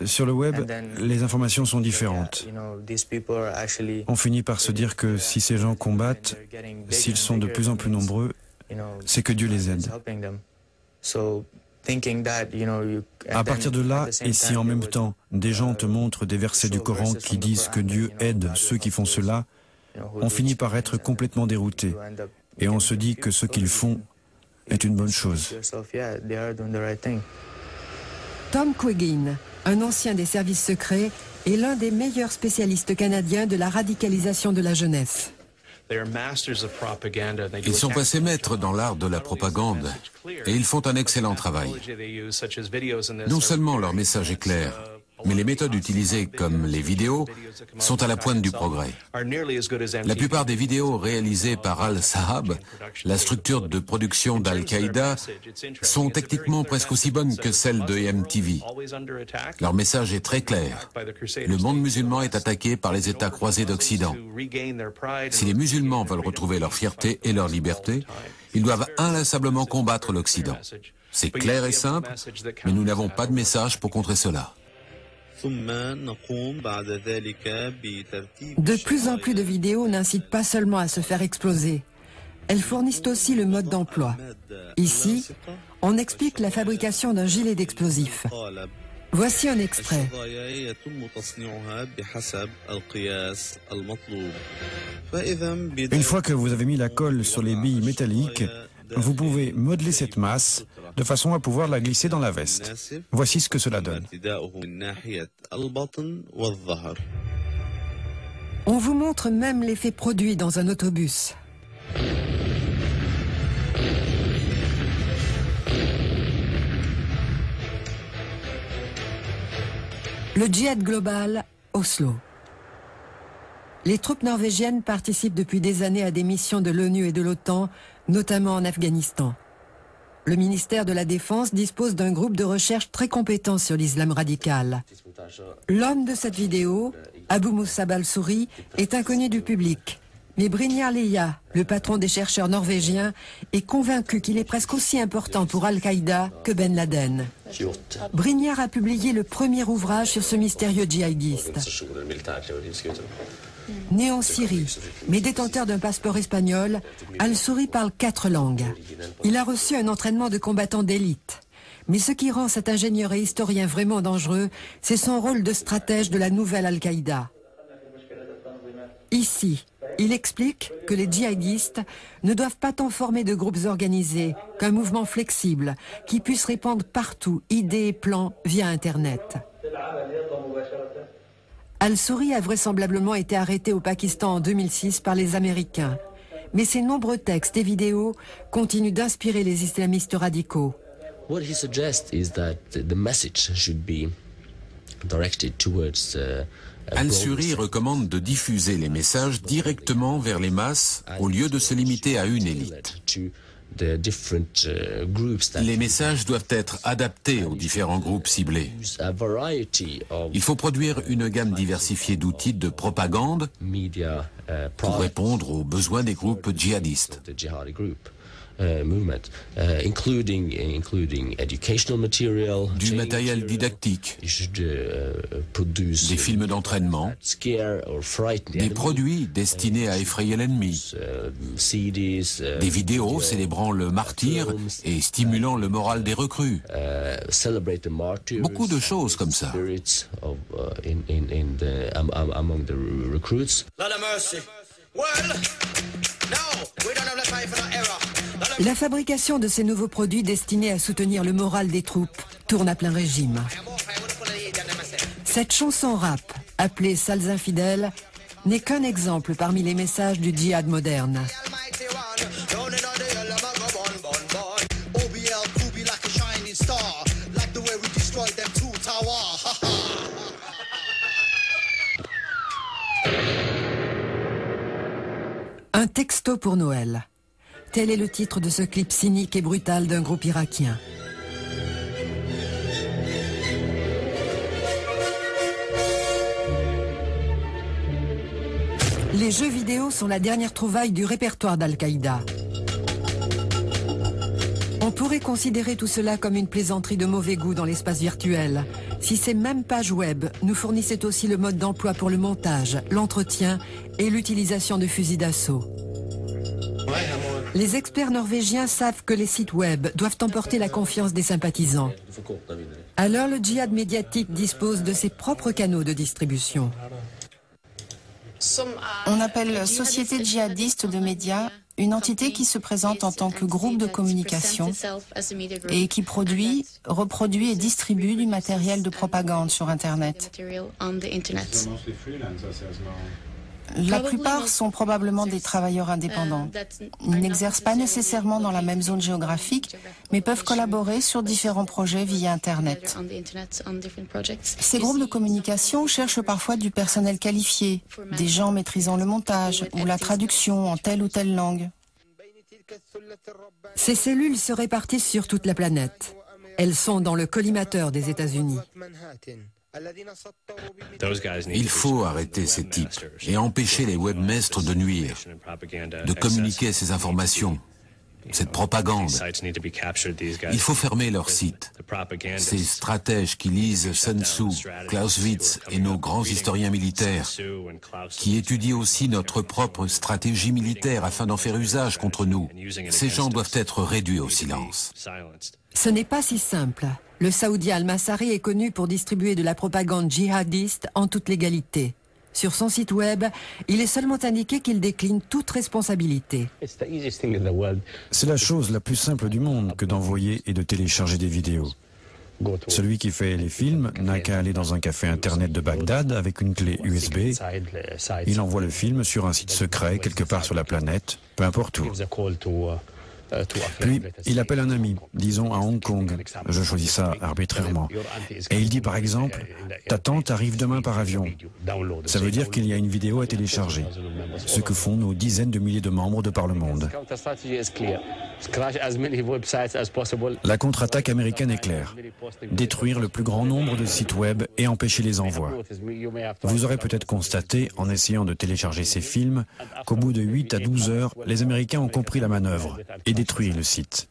Sur le web, les informations sont différentes. On finit par se dire que si ces gens combattent, s'ils sont de plus en plus nombreux, c'est que Dieu les aide. À partir de là, et si en même temps des gens te montrent des versets du Coran qui disent que Dieu aide ceux qui font cela, on finit par être complètement dérouté. Et on se dit que ce qu'ils font est une bonne chose. Tom Quiggin, un ancien des services secrets, est l'un des meilleurs spécialistes canadiens de la radicalisation de la jeunesse. Ils sont passés maîtres dans l'art de la propagande et ils font un excellent travail. Non seulement leur message est clair, mais les méthodes utilisées comme les vidéos sont à la pointe du progrès. La plupart des vidéos réalisées par Al-Sahab, la structure de production d'Al-Qaïda, sont techniquement presque aussi bonnes que celles de MTV. Leur message est très clair. Le monde musulman est attaqué par les États croisés d'Occident. Si les musulmans veulent retrouver leur fierté et leur liberté, ils doivent inlassablement combattre l'Occident. C'est clair et simple, mais nous n'avons pas de message pour contrer cela. De plus en plus de vidéos n'incitent pas seulement à se faire exploser. Elles fournissent aussi le mode d'emploi. Ici, on explique la fabrication d'un gilet d'explosifs. Voici un extrait. Une fois que vous avez mis la colle sur les billes métalliques, vous pouvez modeler cette masse de façon à pouvoir la glisser dans la veste. Voici ce que cela donne. On vous montre même l'effet produit dans un autobus. Le djihad global, Oslo. Les troupes norvégiennes participent depuis des années à des missions de l'ONU et de l'OTAN, notamment en Afghanistan. Le ministère de la Défense dispose d'un groupe de recherche très compétent sur l'islam radical. L'homme de cette vidéo, Abu Musab al-Souri, est inconnu du public. Mais Brynjar Leia, le patron des chercheurs norvégiens, est convaincu qu'il est presque aussi important pour Al-Qaïda que Ben Laden. Brynjar a publié le premier ouvrage sur ce mystérieux djihadiste. Né en Syrie, mais détenteur d'un passeport espagnol, al-Souri parle 4 langues. Il a reçu un entraînement de combattant d'élite. Mais ce qui rend cet ingénieur et historien vraiment dangereux, c'est son rôle de stratège de la nouvelle Al-Qaïda. Ici, il explique que les djihadistes ne doivent pas tant former de groupes organisés qu'un mouvement flexible qui puisse répandre partout idées et plans via Internet. Al-Souri a vraisemblablement été arrêté au Pakistan en 2006 par les Américains. Mais ses nombreux textes et vidéos continuent d'inspirer les islamistes radicaux. What he suggests is that the message should be directed towards Al-Souri recommande de diffuser les messages directement vers les masses au lieu de se limiter à une élite. Les messages doivent être adaptés aux différents groupes ciblés. Il faut produire une gamme diversifiée d'outils de propagande pour répondre aux besoins des groupes djihadistes. Du matériel didactique, des films d'entraînement, des produits destinés à effrayer l'ennemi, des vidéos célébrant le martyre et stimulant le moral des recrues. Beaucoup de choses comme ça. La fabrication de ces nouveaux produits destinés à soutenir le moral des troupes tourne à plein régime. Cette chanson rap, appelée Salles infidèles, n'est qu'un exemple parmi les messages du djihad moderne. Un texto pour Noël. Tel est le titre de ce clip cynique et brutal d'un groupe irakien. Les jeux vidéo sont la dernière trouvaille du répertoire d'Al-Qaïda. On pourrait considérer tout cela comme une plaisanterie de mauvais goût dans l'espace virtuel, si ces mêmes pages web nous fournissaient aussi le mode d'emploi pour le montage, l'entretien et l'utilisation de fusils d'assaut. Les experts norvégiens savent que les sites web doivent emporter la confiance des sympathisants. Alors le djihad médiatique dispose de ses propres canaux de distribution. On appelle Société djihadiste de médias une entité qui se présente en tant que groupe de communication et qui produit, reproduit et distribue du matériel de propagande sur Internet. La plupart sont probablement des travailleurs indépendants. Ils n'exercent pas nécessairement dans la même zone géographique, mais peuvent collaborer sur différents projets via Internet. Ces groupes de communication cherchent parfois du personnel qualifié, des gens maîtrisant le montage ou la traduction en telle ou telle langue. Ces cellules se répartissent sur toute la planète. Elles sont dans le collimateur des États-Unis. Il faut arrêter ces types et empêcher les webmestres de nuire, de communiquer ces informations, cette propagande. Il faut fermer leurs sites. Ces stratèges qui lisent Sun Tzu, Clausewitz et nos grands historiens militaires, qui étudient aussi notre propre stratégie militaire afin d'en faire usage contre nous, ces gens doivent être réduits au silence. Ce n'est pas si simple. Le Saoudien Al-Masari est connu pour distribuer de la propagande djihadiste en toute légalité. Sur son site web, il est seulement indiqué qu'il décline toute responsabilité. C'est la chose la plus simple du monde que d'envoyer et de télécharger des vidéos. Celui qui fait les films n'a qu'à aller dans un café internet de Bagdad avec une clé USB. Il envoie le film sur un site secret quelque part sur la planète, peu importe où. Puis, il appelle un ami, disons à Hong Kong, je choisis ça arbitrairement, et il dit par exemple, ta tante arrive demain par avion. Ça veut dire qu'il y a une vidéo à télécharger, ce que font nos dizaines de milliers de membres de par le monde. La contre-attaque américaine est claire, détruire le plus grand nombre de sites web et empêcher les envois. Vous aurez peut-être constaté, en essayant de télécharger ces films, qu'au bout de 8 à 12 heures, les Américains ont compris la manœuvre et détruit le site.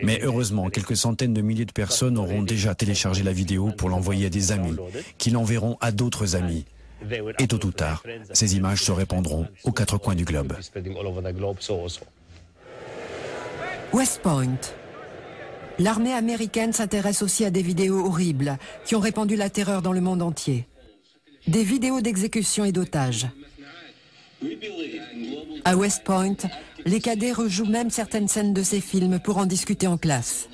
Mais heureusement, quelques centaines de milliers de personnes auront déjà téléchargé la vidéo pour l'envoyer à des amis, qui l'enverront à d'autres amis. Et tôt ou tard, ces images se répandront aux quatre coins du globe. West Point. L'armée américaine s'intéresse aussi à des vidéos horribles qui ont répandu la terreur dans le monde entier. Des vidéos d'exécution et d'otages. À West Point, les cadets rejouent même certaines scènes de ces films pour en discuter en classe.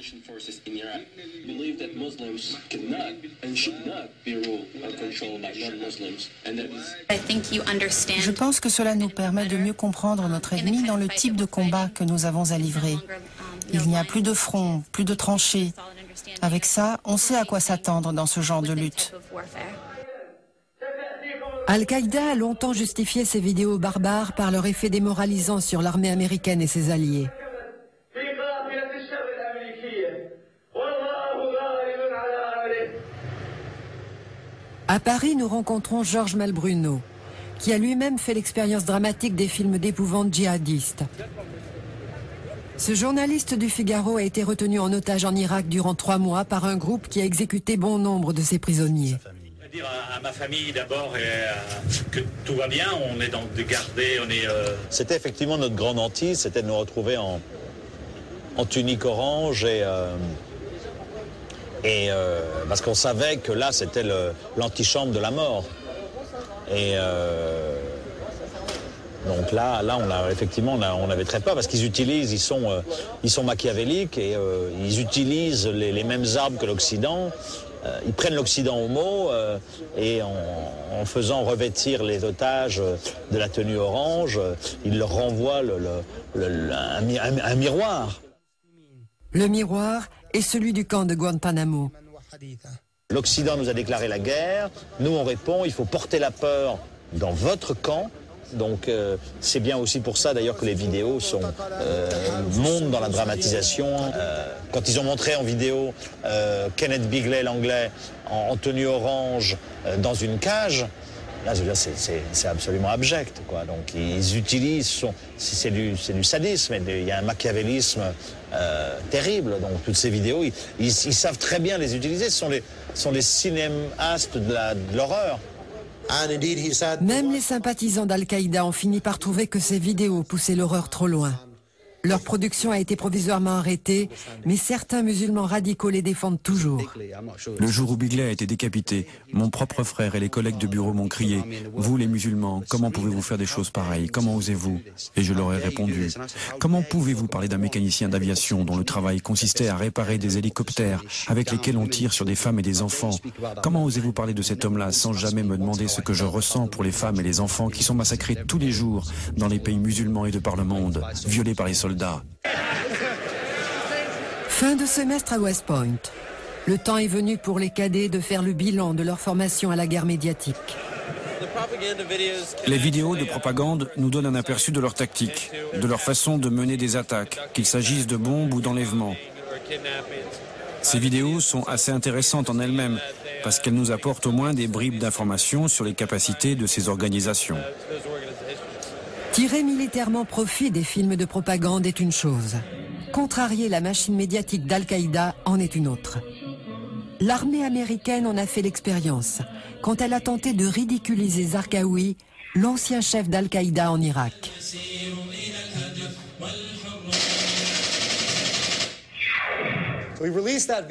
Je pense que cela nous permet de mieux comprendre notre ennemi dans le type de combat que nous avons à livrer. Il n'y a plus de front, plus de tranchées. Avec ça, on sait à quoi s'attendre dans ce genre de lutte. Al-Qaïda a longtemps justifié ces vidéos barbares par leur effet démoralisant sur l'armée américaine et ses alliés. À Paris, nous rencontrons Georges Malbruno, qui a lui-même fait l'expérience dramatique des films d'épouvante djihadistes. Ce journaliste du Figaro a été retenu en otage en Irak durant 3 mois par un groupe qui a exécuté bon nombre de ses prisonniers. Dire à ma famille d'abord que tout va bien, on est donc de garder, on est... C'était effectivement notre grande hantise, c'était de nous retrouver en tunique orange parce qu'on savait que là c'était l'antichambre de la mort. Et donc là on avait très peur parce qu'ils utilisent, ils sont machiavéliques et ils utilisent les mêmes armes que l'Occident. Ils prennent l'Occident au mot et en faisant revêtir les otages de la tenue orange, ils leur renvoient un miroir. Le miroir est celui du camp de Guantanamo. L'Occident nous a déclaré la guerre, nous on répond, il faut porter la peur dans votre camp. Donc c'est bien aussi pour ça d'ailleurs que les vidéos montent dans la dramatisation. Quand ils ont montré en vidéo Kenneth Bigley, l'anglais, en tenue orange dans une cage, là je veux dire c'est absolument abject, quoi. Donc ils utilisent, c'est du sadisme, il y a un machiavélisme terrible. Donc toutes ces vidéos, ils savent très bien les utiliser. Ce sont les cinéastes de l'horreur. Même les sympathisants d'Al-Qaïda ont fini par trouver que ces vidéos poussaient l'horreur trop loin. Leur production a été provisoirement arrêtée, mais certains musulmans radicaux les défendent toujours. Le jour où Bigley a été décapité, mon propre frère et les collègues de bureau m'ont crié « Vous les musulmans, comment pouvez-vous faire des choses pareilles? Comment osez-vous » Et je leur ai répondu « Comment pouvez-vous parler d'un mécanicien d'aviation dont le travail consistait à réparer des hélicoptères avec lesquels on tire sur des femmes et des enfants? Comment osez-vous parler de cet homme-là sans jamais me demander ce que je ressens pour les femmes et les enfants qui sont massacrés tous les jours dans les pays musulmans et de par le monde, violés par les soldats? » Fin de semestre à West Point. Le temps est venu pour les cadets de faire le bilan de leur formation à la guerre médiatique. Les vidéos de propagande nous donnent un aperçu de leur tactique, de leur façon de mener des attaques, qu'il s'agisse de bombes ou d'enlèvements. Ces vidéos sont assez intéressantes en elles-mêmes, parce qu'elles nous apportent au moins des bribes d'informations sur les capacités de ces organisations. Tirer militairement profit des films de propagande est une chose. Contrarier la machine médiatique d'Al-Qaïda en est une autre. L'armée américaine en a fait l'expérience quand elle a tenté de ridiculiser Zarqawi, l'ancien chef d'Al-Qaïda en Irak.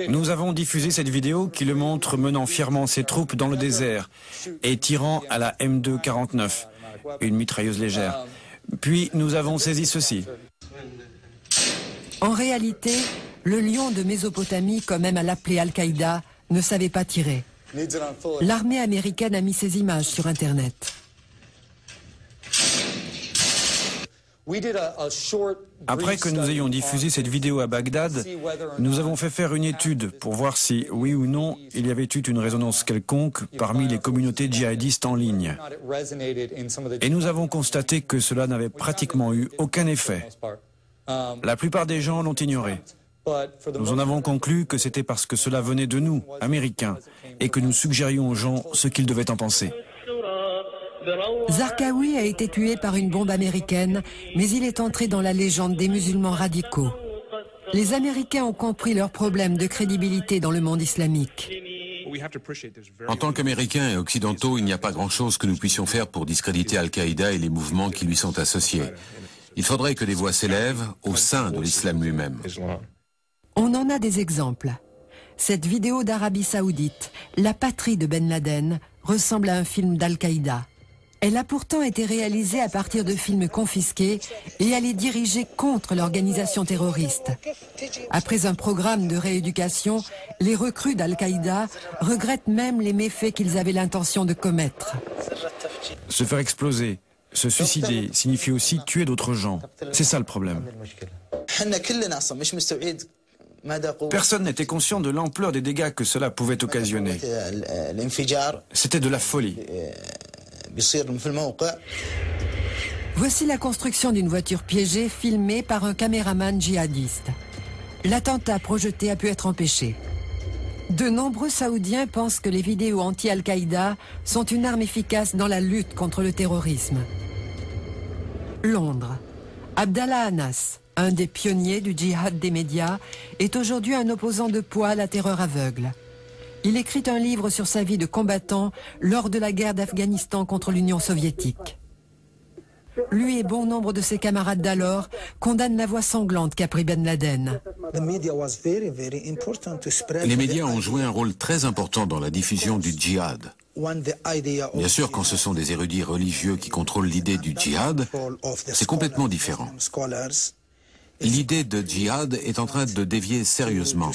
Nous avons diffusé cette vidéo qui le montre menant fièrement ses troupes dans le désert et tirant à la M249, une mitrailleuse légère. Puis nous avons saisi ceci. En réalité, le lion de Mésopotamie, comme aime à l'appeler Al-Qaïda, ne savait pas tirer. L'armée américaine a mis ces images sur Internet. Après que nous ayons diffusé cette vidéo à Bagdad, nous avons fait faire une étude pour voir si, oui ou non, il y avait eu une résonance quelconque parmi les communautés djihadistes en ligne. Et nous avons constaté que cela n'avait pratiquement eu aucun effet. La plupart des gens l'ont ignoré. Nous en avons conclu que c'était parce que cela venait de nous, Américains, et que nous suggérions aux gens ce qu'ils devaient en penser. Zarqawi a été tué par une bombe américaine, mais il est entré dans la légende des musulmans radicaux. Les Américains ont compris leurs problèmes de crédibilité dans le monde islamique. En tant qu'Américains et Occidentaux, il n'y a pas grand-chose que nous puissions faire pour discréditer Al-Qaïda et les mouvements qui lui sont associés. Il faudrait que des voix s'élèvent au sein de l'islam lui-même. On en a des exemples. Cette vidéo d'Arabie Saoudite, la patrie de Ben Laden, ressemble à un film d'Al-Qaïda. Elle a pourtant été réalisée à partir de films confisqués et elle est dirigée contre l'organisation terroriste. Après un programme de rééducation, les recrues d'Al-Qaïda regrettent même les méfaits qu'ils avaient l'intention de commettre. Se faire exploser, se suicider signifie aussi tuer d'autres gens. C'est ça le problème. Personne n'était conscient de l'ampleur des dégâts que cela pouvait occasionner. C'était de la folie. Voici la construction d'une voiture piégée filmée par un caméraman djihadiste. L'attentat projeté a pu être empêché. De nombreux Saoudiens pensent que les vidéos anti-Al-Qaïda sont une arme efficace dans la lutte contre le terrorisme. Londres. Abdallah Anas, un des pionniers du djihad des médias, est aujourd'hui un opposant de poids à la terreur aveugle. Il écrit un livre sur sa vie de combattant lors de la guerre d'Afghanistan contre l'Union soviétique. Lui et bon nombre de ses camarades d'alors condamnent la voie sanglante qu'a pris Ben Laden. Les médias ont joué un rôle très important dans la diffusion du djihad. Bien sûr, quand ce sont des érudits religieux qui contrôlent l'idée du djihad, c'est complètement différent. L'idée de djihad est en train de dévier sérieusement.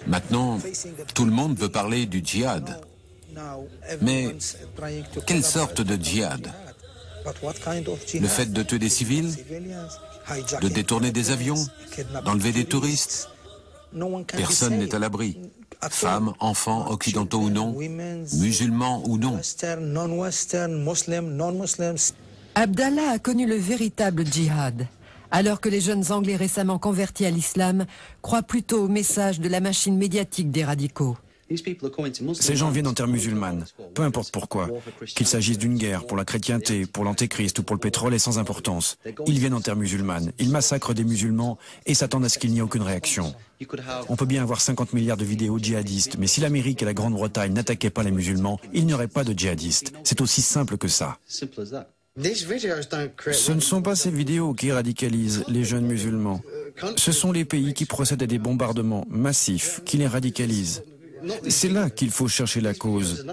Maintenant, tout le monde veut parler du djihad. Mais quelle sorte de djihad? Le fait de tuer des civils, de détourner des avions, d'enlever des touristes? Personne n'est à l'abri. Femmes, enfants, occidentaux ou non, musulmans ou non. Abdallah a connu le véritable djihad, alors que les jeunes Anglais récemment convertis à l'islam croient plutôt au message de la machine médiatique des radicaux. Ces gens viennent en terre musulmane, peu importe pourquoi. Qu'il s'agisse d'une guerre, pour la chrétienté, pour l'antéchrist ou pour le pétrole est sans importance. Ils viennent en terre musulmane, ils massacrent des musulmans et s'attendent à ce qu'il n'y ait aucune réaction. On peut bien avoir 50 milliards de vidéos djihadistes, mais si l'Amérique et la Grande-Bretagne n'attaquaient pas les musulmans, il n'y aurait pas de djihadistes. C'est aussi simple que ça. Ce ne sont pas ces vidéos qui radicalisent les jeunes musulmans. Ce sont les pays qui procèdent à des bombardements massifs qui les radicalisent. C'est là qu'il faut chercher la cause,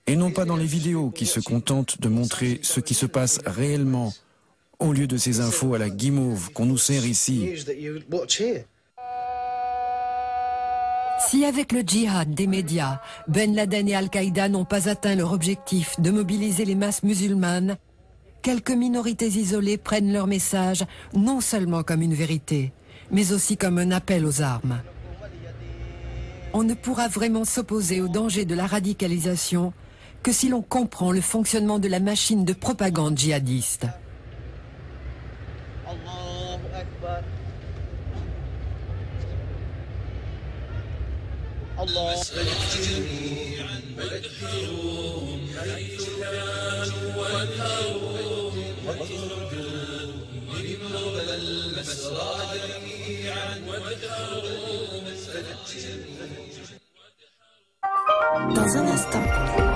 et non pas dans les vidéos qui se contentent de montrer ce qui se passe réellement, au lieu de ces infos à la guimauve qu'on nous sert ici. Si avec le djihad des médias, Ben Laden et Al-Qaïda n'ont pas atteint leur objectif de mobiliser les masses musulmanes, quelques minorités isolées prennent leur message non seulement comme une vérité, mais aussi comme un appel aux armes. On ne pourra vraiment s'opposer au danger de la radicalisation que si l'on comprend le fonctionnement de la machine de propagande djihadiste.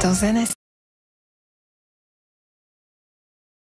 Dans un instant.